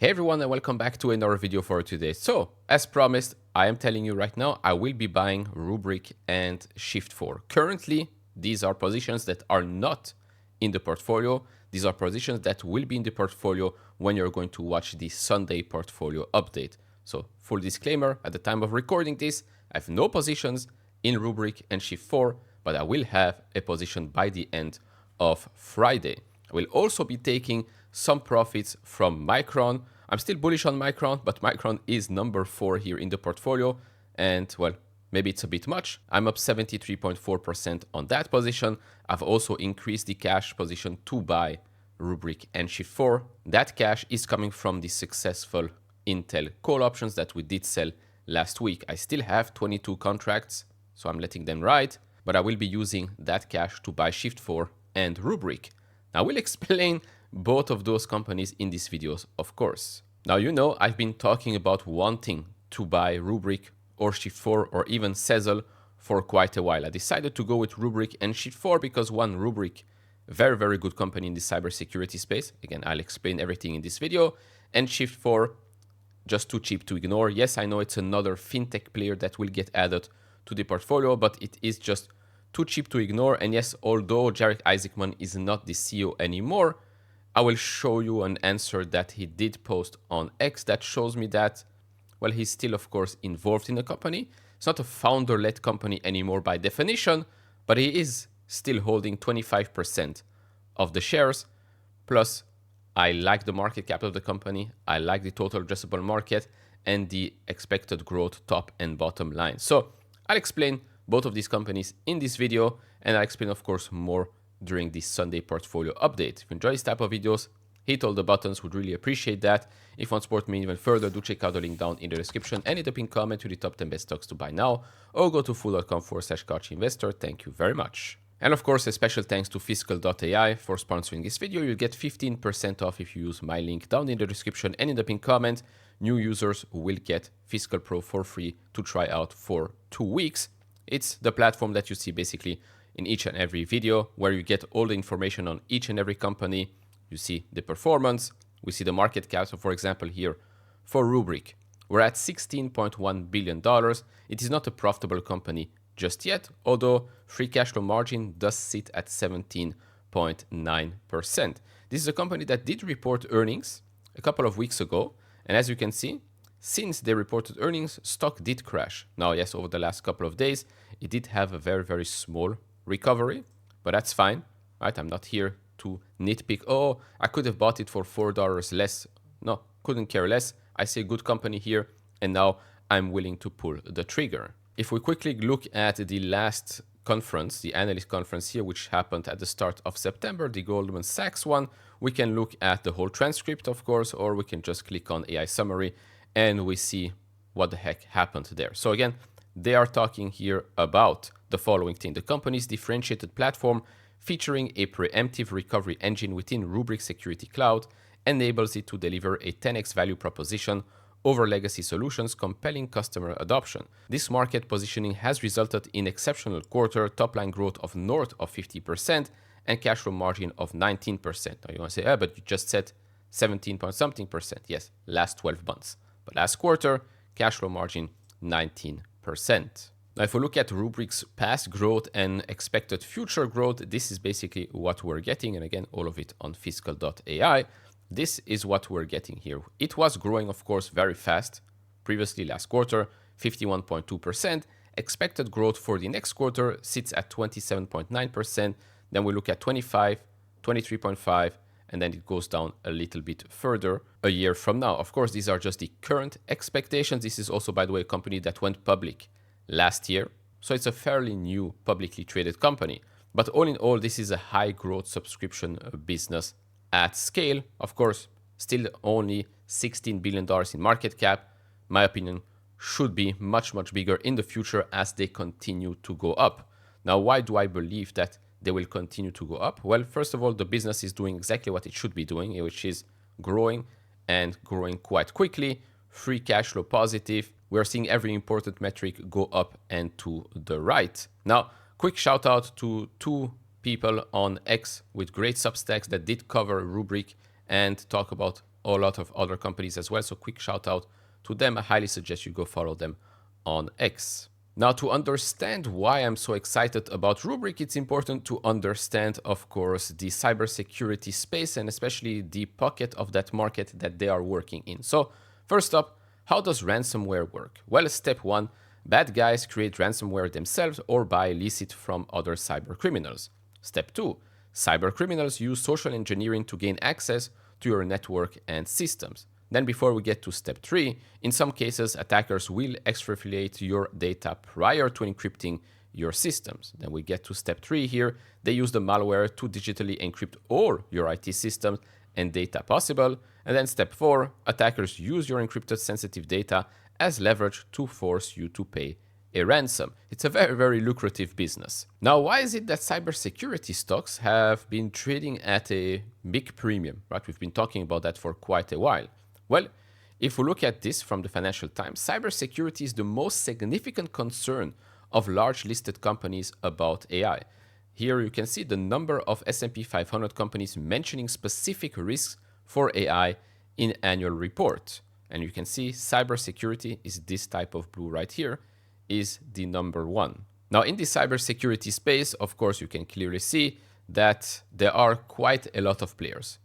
Hey everyone, and welcome back to another video for today. So, as promised, I am telling you right now, I will be buying Rubrik and Shift4. Currently, these are positions that are not in the portfolio. These are positions that will be in the portfolio when you're going to watch the Sunday portfolio update. So, full disclaimer, at the time of recording this, I have no positions in Rubrik and Shift4, but I will have a position by the end of Friday. I will also be taking some profits from Micron. I'm still bullish on Micron, but Micron is number 4 here in the portfolio. And well, maybe it's a bit much. I'm up 73.4% on that position. I've also increased the cash position to buy Rubrik and Shift4. That cash is coming from the successful Intel call options that we did sell last week. I still have 22 contracts, so I'm letting them ride, but I will be using that cash to buy Shift4 and Rubrik. Now, I will explain both of those companies in these videos, of course. Now, you know, I've been talking about wanting to buy Rubrik or Shift4 or even Sezzle for quite a while. I decided to go with Rubrik and Shift4 because one, Rubrik, very, very good company in the cybersecurity space. Again, I'll explain everything in this video. And Shift4, just too cheap to ignore. Yes, I know it's another fintech player that will get added to the portfolio, but it is just too cheap to ignore. And yes, although Jarek Isaacman is not the CEO anymore, I will show you an answer that he did post on X that shows me that, well, he's still, of course, involved in the company. It's not a founder-led company anymore by definition, but he is still holding 25% of the shares. Plus, I like the market cap of the company. I like the total addressable market and the expected growth top and bottom line. So I'll explain both of these companies in this video, and I'll explain, of course, more during the Sunday portfolio update. If you enjoy this type of videos, hit all the buttons, would really appreciate that. If you want to support me even further, do check out the link down in the description and in the pinned comment to the top 10 best stocks to buy now, or go to fool.com/couchinvestor. Thank you very much. And of course, a special thanks to Fiscal.ai for sponsoring this video. You'll get 15% off if you use my link down in the description and in the pinned comment. New users will get Fiscal Pro for free to try out for 2 weeks. It's the platform that you see basically in each and every video where you get all the information on each and every company. You see the performance, we see the market cap. So for example, here for Rubrik, we're at $16.1 billion. It is not a profitable company just yet, although free cash flow margin does sit at 17.9%. This is a company that did report earnings a couple of weeks ago. And as you can see, since they reported earnings, stock did crash. Now, yes, over the last couple of days, it did have a very, very small recovery, but that's fine, right? I'm not here to nitpick. Oh, I could have bought it for $4 less. No, couldn't care less. I see a good company here, and now I'm willing to pull the trigger. If we quickly look at the last conference, the analyst conference here, which happened at the start of September, the Goldman Sachs one, we can look at the whole transcript, of course, or we can just click on AI summary and we see what the heck happened there. So again, they are talking here about the following thing: the company's differentiated platform featuring a preemptive recovery engine within Rubrik Security Cloud enables it to deliver a 10x value proposition over legacy solutions, compelling customer adoption. This market positioning has resulted in exceptional quarter top-line growth of north of 50% and cash flow margin of 19%. Now you want to say, but you just said 17 point something percent. Yes, last 12 months. But last quarter, cash flow margin 19%. Now, if we look at Rubrik's past growth and expected future growth, this is basically what we're getting. And again, all of it on Fiscal.ai. This is what we're getting here. It was growing, of course, very fast. Previously, last quarter, 51.2%. Expected growth for the next quarter sits at 27.9%. Then we look at 25, 23.5, and then it goes down a little bit further a year from now. Of course, these are just the current expectations. This is also, by the way, a company that went public last year. So it's a fairly new publicly traded company. But all in all, this is a high growth subscription business at scale. Of course, still only $16 billion in market cap. My opinion, should be much, much bigger in the future as they continue to go up. Now, why do I believe that they will continue to go up? Well, first of all, the business is doing exactly what it should be doing, which is growing and growing quite quickly. Free cash flow positive. We're seeing every important metric go up and to the right. Now, quick shout out to 2 people on X with great Substacks that did cover Rubrik and talk about a lot of other companies as well. So quick shout out to them. I highly suggest you go follow them on X. Now, to understand why I'm so excited about Rubrik, it's important to understand, of course, the cybersecurity space and especially the pocket of that market that they are working in. So first up, how does ransomware work? Well, step one, bad guys create ransomware themselves or buy illicit from other cyber criminals. Step two, cyber criminals use social engineering to gain access to your network and systems. Then before we get to step three, in some cases, attackers will exfiltrate your data prior to encrypting your systems. Then we get to step three here. They use the malware to digitally encrypt all your IT systems and data possible. And then step four, attackers use your encrypted sensitive data as leverage to force you to pay a ransom. It's a very, very lucrative business. Now, why is it that cybersecurity stocks have been trading at a big premium, right? We've been talking about that for quite a while. Well, if we look at this from the Financial Times, cybersecurity is the most significant concern of large listed companies about AI. Here you can see the number of S&P 500 companies mentioning specific risks for AI in annual report. And you can see cybersecurity is this type of blue right here, is the number one. Now in the cybersecurity space, of course, you can clearly see that there are quite a lot of players.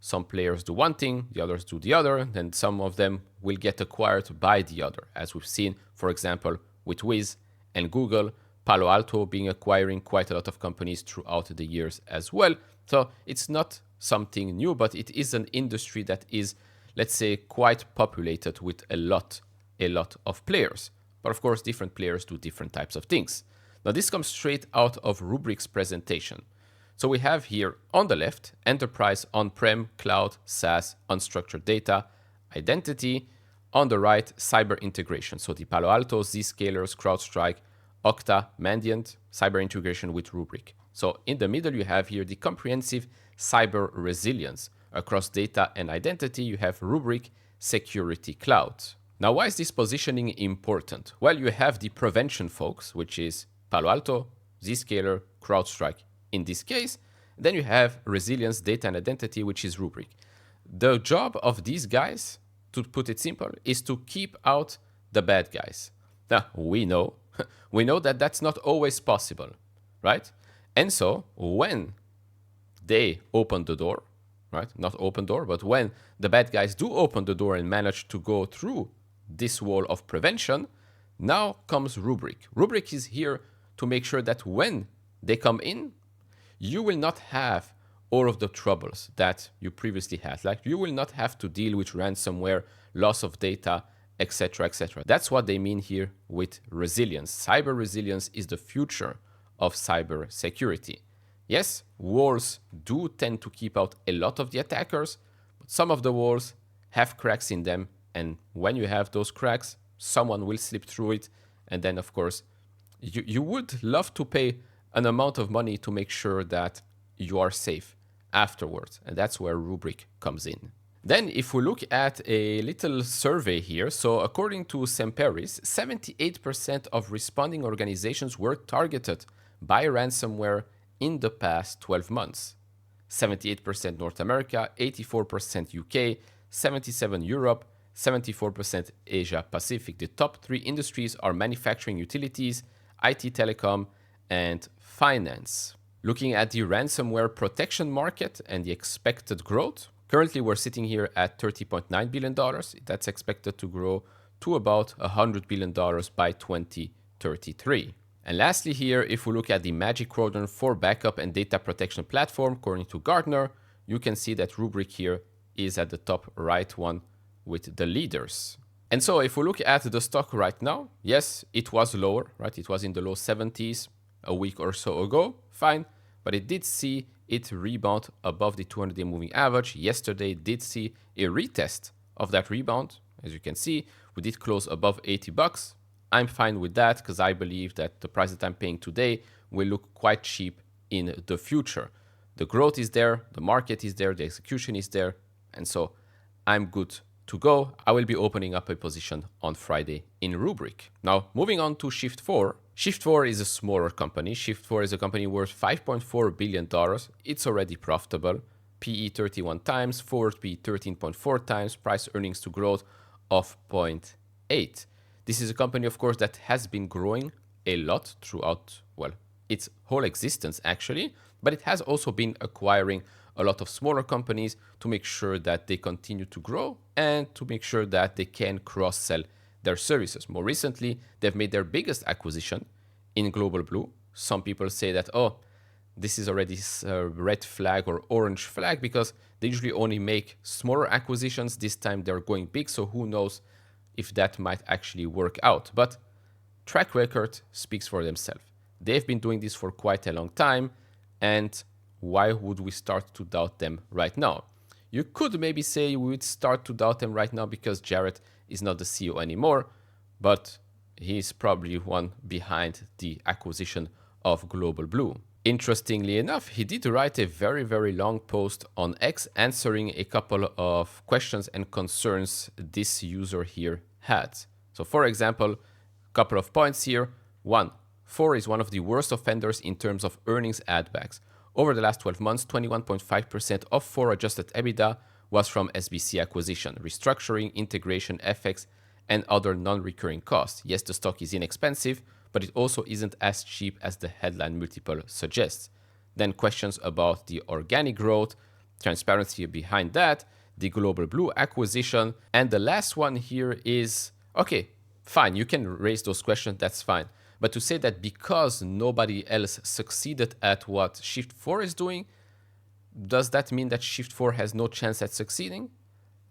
Some players do one thing, the others do the other, then some of them will get acquired by the other, as we've seen, for example, with Wiz and Google, Palo Alto being acquiring quite a lot of companies throughout the years as well. So it's not something new, but it is an industry that is, let's say, quite populated with a lot of players. But of course, different players do different types of things. Now this comes straight out of Rubrik's presentation. So we have here on the left, enterprise, on-prem, cloud, SaaS, unstructured data, identity. On the right, cyber integration. So the Palo Alto, Zscalers, CrowdStrike, Okta, Mandiant, cyber integration with Rubrik. So in the middle, you have here the comprehensive cyber resilience. Across data and identity, you have Rubrik Security Cloud. Now, why is this positioning important? Well, you have the prevention folks, which is Palo Alto, Zscaler, CrowdStrike in this case. Then you have resilience, data and identity, which is Rubrik. The job of these guys, to put it simple, is to keep out the bad guys. Now, we know that that's not always possible, right? And so when they open the door, right? Not open door, but when the bad guys do open the door and manage to go through this wall of prevention, now comes Rubrik. Rubrik is here to make sure that when they come in, you will not have all of the troubles that you previously had. Like you will not have to deal with ransomware, loss of data, etc., etc. That's what they mean here with resilience. Cyber resilience is the future of cyber security. Yes, walls do tend to keep out a lot of the attackers, but some of the walls have cracks in them. And when you have those cracks, someone will slip through it. And then, of course, you would love to pay an amount of money to make sure that you are safe afterwards. And that's where Rubrik comes in. Then if we look at a little survey here, so according to Semperis, 78% of responding organizations were targeted by ransomware in the past 12 months. 78% North America, 84% UK, 77% Europe, 74% Asia Pacific. The top three industries are manufacturing, utilities, IT telecom, and finance. Looking at the ransomware protection market and the expected growth, currently we're sitting here at $30.9 billion. That's expected to grow to about $100 billion by 2033. And lastly here, if we look at the Magic Quadrant for backup and data protection platform, according to Gartner, you can see that Rubrik here is at the top right one with the leaders. And so if we look at the stock right now, yes, it was lower, right? It was in the low 70s a week or so ago, fine, but it did see it rebound above the 200-day moving average. Yesterday did see a retest of that rebound. As you can see, we did close above $80. I'm fine with that because I believe that the price that I'm paying today will look quite cheap in the future. The growth is there, the market is there, the execution is there, and so I'm good to go. I will be opening up a position on Friday in Rubrik. Now, moving on to Shift4. Shift4 is a smaller company. Shift4 is a company worth $5.4 billion. It's already profitable. PE 31 times, forward PE 13.4 times, price earnings to growth of 0.8. This is a company, of course, that has been growing a lot throughout, well, its whole existence actually, but it has also been acquiring a lot of smaller companies to make sure that they continue to grow and to make sure that they can cross-sell their services. More recently, they've made their biggest acquisition in Global Blue. Some people say that, oh, this is already a red flag or orange flag because they usually only make smaller acquisitions. This time they're going big, so who knows if that might actually work out. But track record speaks for themselves. They've been doing this for quite a long time, and why would we start to doubt them right now? You could maybe say we would start to doubt them right now because Jared is not the CEO anymore, but he's probably one behind the acquisition of Global Blue. Interestingly enough, he did write a very, very long post on X answering a couple of questions and concerns this user here had. So for example, a couple of points here. 1. 4 is one of the worst offenders in terms of earnings add-backs. Over the last 12 months, 21.5% of 4 adjusted EBITDA was from SBC acquisition, restructuring, integration, FX, and other non-recurring costs. Yes, the stock is inexpensive, but it also isn't as cheap as the headline multiple suggests. Then questions about the organic growth, transparency behind that, the Global Blue acquisition, and the last one here is, okay, fine, you can raise those questions, that's fine. But to say that because nobody else succeeded at what Shift4 is doing, does that mean that Shift4 has no chance at succeeding?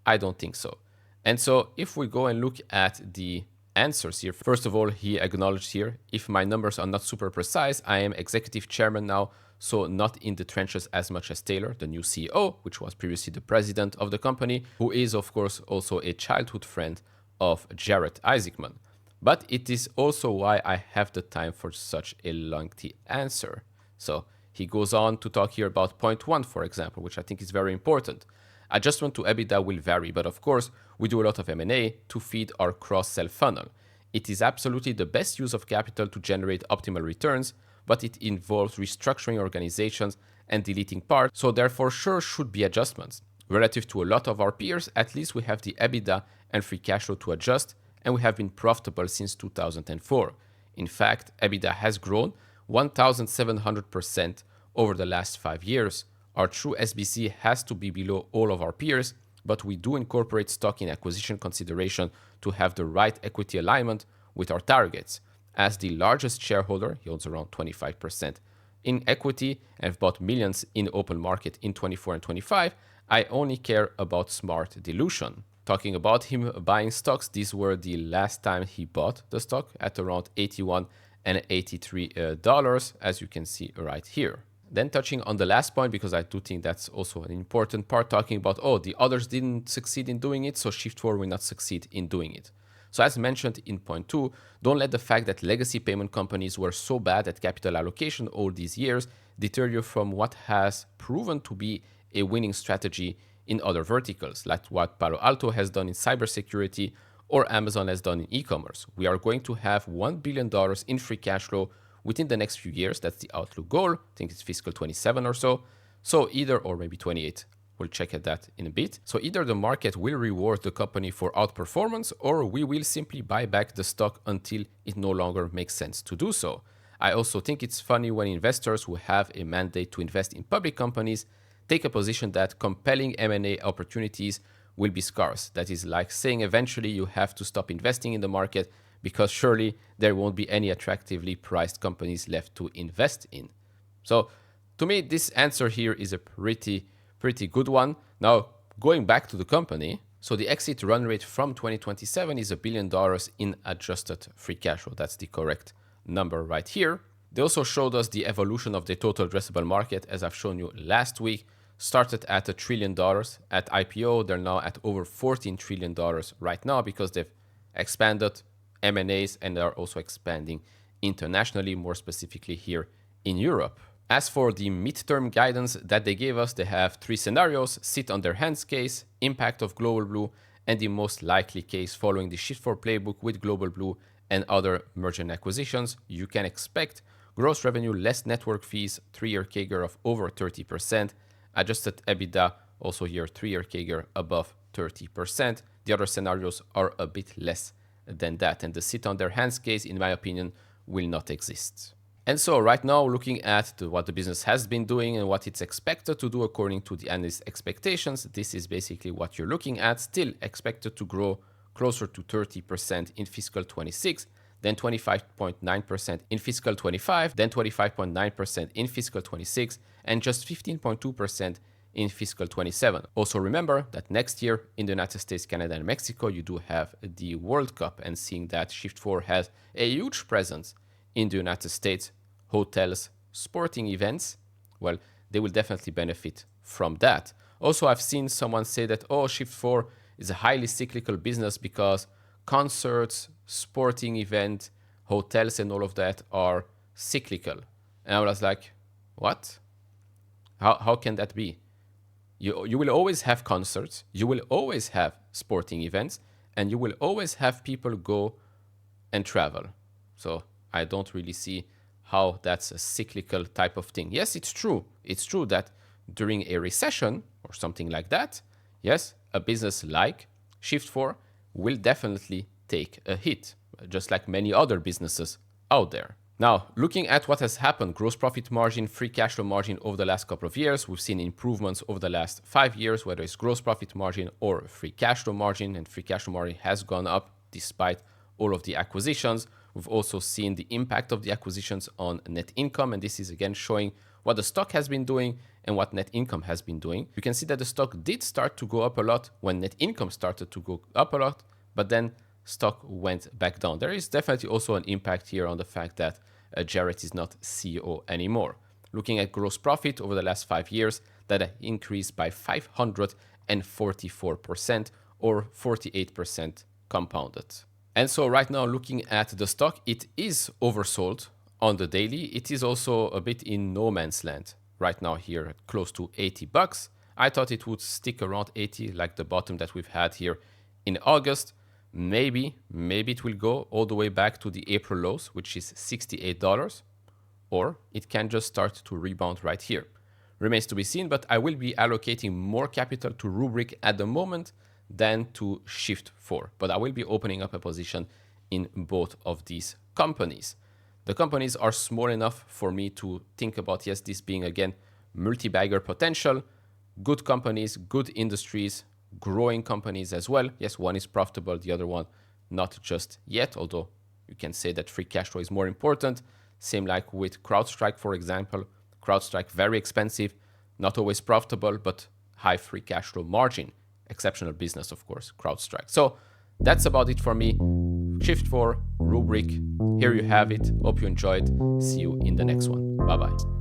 I don't think so. And so if we go and look at the answers here, first of all, he acknowledged here, if my numbers are not super precise, I am executive chairman now, so not in the trenches as much as Taylor, the new CEO, which was previously the president of the company, who is, of course, also a childhood friend of Jared Isaacman. But it is also why I have the time for such a lengthy answer. So he goes on to talk here about point 1, for example, which I think is very important. Adjustment to EBITDA will vary, but of course, we do a lot of M&A to feed our cross-sell funnel. It is absolutely the best use of capital to generate optimal returns, but it involves restructuring organizations and deleting parts, so there for sure should be adjustments. Relative to a lot of our peers, at least we have the EBITDA and free cash flow to adjust, and we have been profitable since 2004. In fact, EBITDA has grown 1,700% over the last 5 years. Our true SBC has to be below all of our peers, but we do incorporate stock in acquisition consideration to have the right equity alignment with our targets. As the largest shareholder, he owns around 25% in equity and have bought millions in open market in 24 and 25, I only care about smart dilution. Talking about him buying stocks, these were the last time he bought the stock at around $81 and $83, as you can see right here. Then touching on the last point, because I do think that's also an important part, talking about, oh, the others didn't succeed in doing it, so Shift4 will not succeed in doing it. So as mentioned in point 2, don't let the fact that legacy payment companies were so bad at capital allocation all these years deter you from what has proven to be a winning strategy in other verticals, like what Palo Alto has done in cybersecurity or Amazon has done in e-commerce. We are going to have $1 billion in free cash flow within the next few years. That's the outlook goal. I think it's fiscal 27 or so. So either, or maybe 28, we'll check at that in a bit. So either the market will reward the company for outperformance, or we will simply buy back the stock until it no longer makes sense to do so. I also think it's funny when investors who have a mandate to invest in public companies take a position that compelling M&A opportunities will be scarce. That is like saying eventually you have to stop investing in the market because surely there won't be any attractively priced companies left to invest in. So to me, this answer here is a pretty good one. Now, going back to the company, so the exit run rate from 2027 is $1 billion in adjusted free cash flow. That's the correct number right here. They also showed us the evolution of the total addressable market, as I've shown you last week. Started at $1 trillion at IPO. They're now at over $14 trillion right now because they've expanded M&As and are also expanding internationally, more specifically here in Europe. As for the midterm guidance that they gave us, they have 3 scenarios: sit on their hands case, impact of Global Blue, and the most likely case following the Shift4 playbook with Global Blue and other merger and acquisitions. You can expect gross revenue less network fees, 3-year CAGR of over 30%, Adjusted EBITDA also here 3-year CAGR above 30%. The other scenarios are a bit less than that, and the sit on their hands case, in my opinion, will not exist. And so right now, looking at what the business has been doing and what it's expected to do according to the analyst expectations, this is basically what you're looking at. Still expected to grow closer to 30% in fiscal 26, then 25.9% in fiscal 25, then 25.9% in fiscal 26, and just 15.2% in fiscal 27. Also remember that next year in the United States, Canada, and Mexico, you do have the World Cup, and seeing that Shift4 has a huge presence in the United States, hotels, sporting events, well, they will definitely benefit from that. Also, I've seen someone say that, oh, Shift4 is a highly cyclical business because concerts, sporting event, hotels, and all of that are cyclical. And I was like, what? How can that be? You will always have concerts, you will always have sporting events, and you will always have people go and travel. So I don't really see how that's a cyclical type of thing. Yes, it's true. It's true that during a recession or something like that, yes, a business like Shift4 will definitely take a hit, just like many other businesses out there. Now, looking at what has happened, gross profit margin, free cash flow margin over the last couple of years, we've seen improvements over the last 5 years, whether it's gross profit margin or free cash flow margin, and free cash flow margin has gone up despite all of the acquisitions. We've also seen the impact of the acquisitions on net income, and this is again showing what the stock has been doing and what net income has been doing. You can see that the stock did start to go up a lot when net income started to go up a lot, but then stock went back down. There is definitely also an impact here on the fact that Jared is not CEO anymore. Looking at gross profit over the last 5 years, that increased by 544% or 48% compounded. And so right now, looking at the stock, it is oversold on the daily. It is also a bit in no man's land right now here at close to $80. I thought it would stick around 80 like the bottom that we've had here in August. Maybe it will go all the way back to the April lows, which is $68, or it can just start to rebound right here. Remains to be seen, but I will be allocating more capital to Rubrik at the moment than to Shift4, but I will be opening up a position in both of these companies. The companies are small enough for me to think about, yes, this being again multi-bagger potential, good companies, good industries, growing companies as well. Yes, one is profitable, the other one not just yet, although you can say that free cash flow is more important. Same like with CrowdStrike, for example. CrowdStrike, very expensive, not always profitable, but high free cash flow margin. Exceptional business, of course, CrowdStrike. So that's about it for me. Shift4, Rubrik, here you have it. Hope you enjoyed. See you in the next one. Bye-bye.